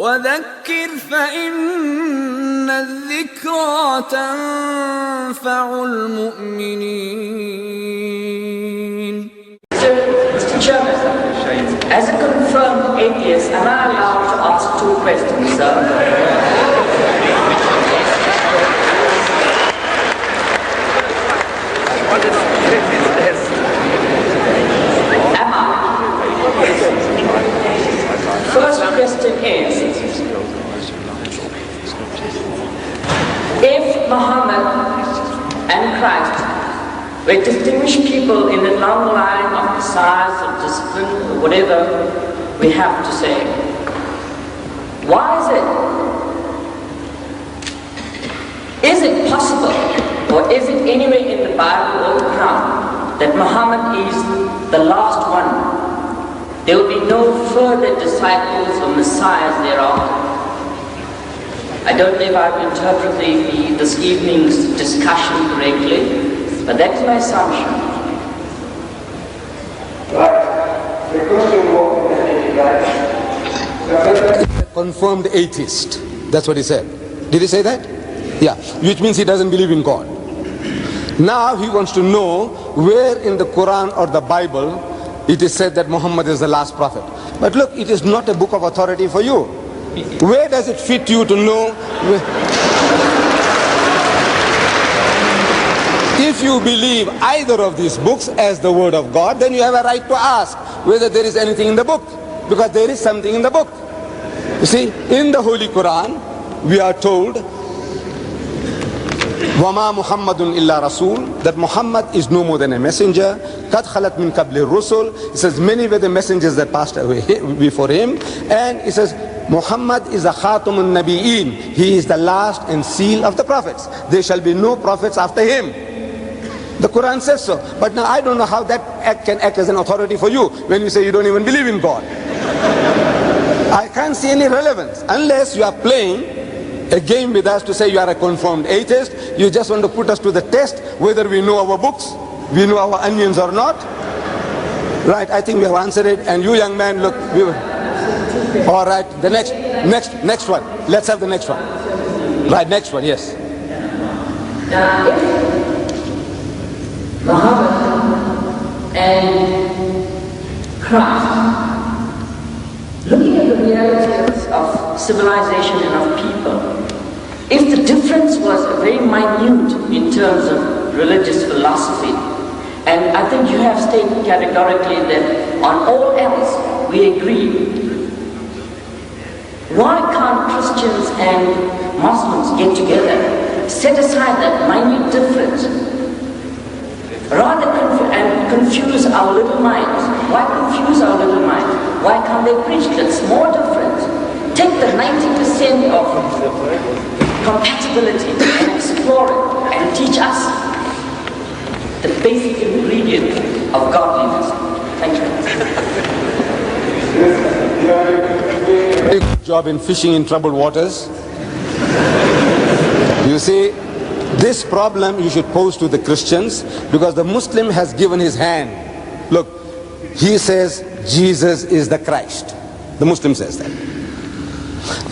وذكر فإن الذكرى تنفع المؤمنين. Mr. Chairman, as a confirmed atheist, am I allowed to ask 2 questions, sir? Am I? First question is, if Muhammad and Christ were distinguished people in a long line of size or discipline or whatever we have to say, why is it possible, or is it anywhere in the Bible or the Quran, that Muhammad is the last one? There will be no further disciples or messiahs thereafter. I don't know if I've interpreted this evening's discussion correctly, but that's my assumption. Right. The question was, confirmed atheist. That's what he said. Did he say that? Yeah. Which means he doesn't believe in God. Now he wants to know where in the Quran or the Bible it is said that Muhammad is the last prophet. But look, it is not a book of authority for you. Where does it fit you to know? If you believe either of these books as the word of God, then you have a right to ask whether there is anything in the book, because there is something in the book. You see, in the Holy Quran, we are told, وَمَا مُحَمَّدٌ إِلَّا رَسُولٌ, that Muhammad is no more than a messenger. قَدْ خَلَتْ مِنْ قَبْلِ الرُّسُلِ, it says many were the messengers that passed away before him. And it says Muhammad is a khatamun nabiyyin, he is the last and seal of the prophets. There shall be no prophets after him. The Quran says so. But now I don't know how that can act as an authority for you when you say you don't even believe in God. I can't see any relevance unless you are playing a game with us to say you are a confirmed atheist. You just want to put us to the test whether we know our books, we know our onions or not. Right, I think we have answered it. And you young man, look, all right, the next one. Let's have the next one. Right, next one, yes. Now, if Muhammad and Christ, looking at the realities of civilization and of people, if the difference was very minute in terms of religious philosophy, and I think you have stated categorically that on all else we agree, why can't Christians and Muslims get together, set aside that minute difference, rather confuse our little minds? Why confuse our little minds? Why can't they preach that small difference? Take the 90% of compatibility and explore it and teach us the basic ingredient of godliness. Thank you. Very good job in fishing in troubled waters. You see, this problem you should pose to the Christians, because the Muslim has given his hand. Look, he says Jesus is the Christ. The Muslim says that.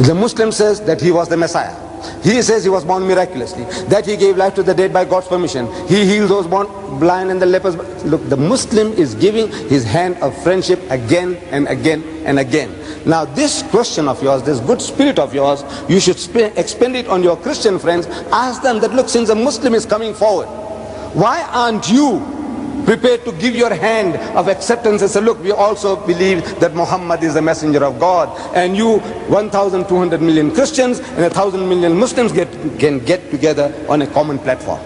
The Muslim says that he was the Messiah. He says he was born miraculously, that he gave life to the dead by God's permission. He healed those born blind and the lepers. Look, the Muslim is giving his hand of friendship again and again and again. Now this question of yours, this good spirit of yours, you should expend it on your Christian friends. Ask them that, look, since a Muslim is coming forward, why aren't you prepared to give your hand of acceptance and say, look, we also believe that Muhammad is the messenger of God, and you 1,200 million Christians and 1,000 million Muslims can get together on a common platform.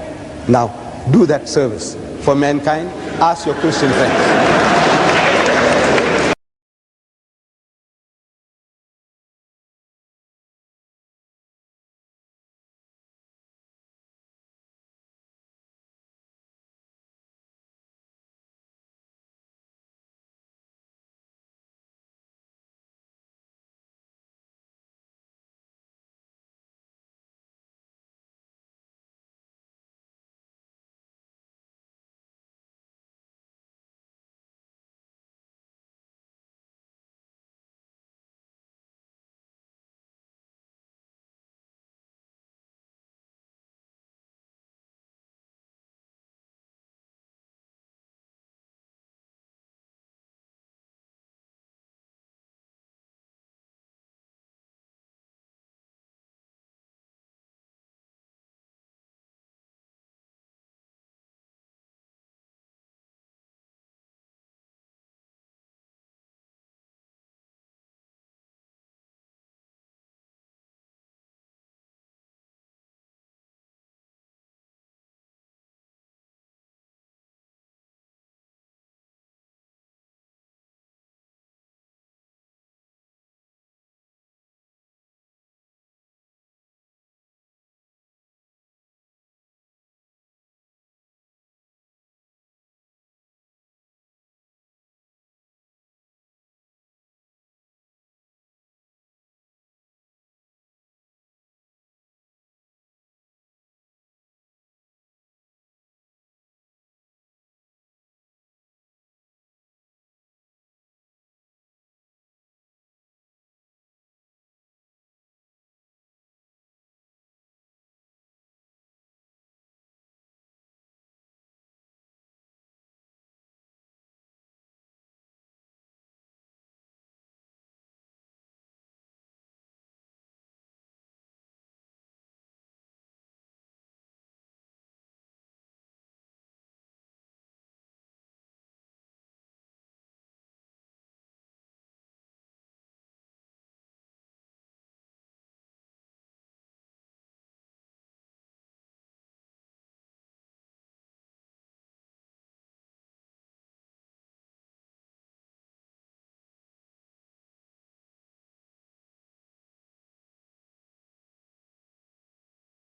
Now do that service for mankind. Ask your Christian friends.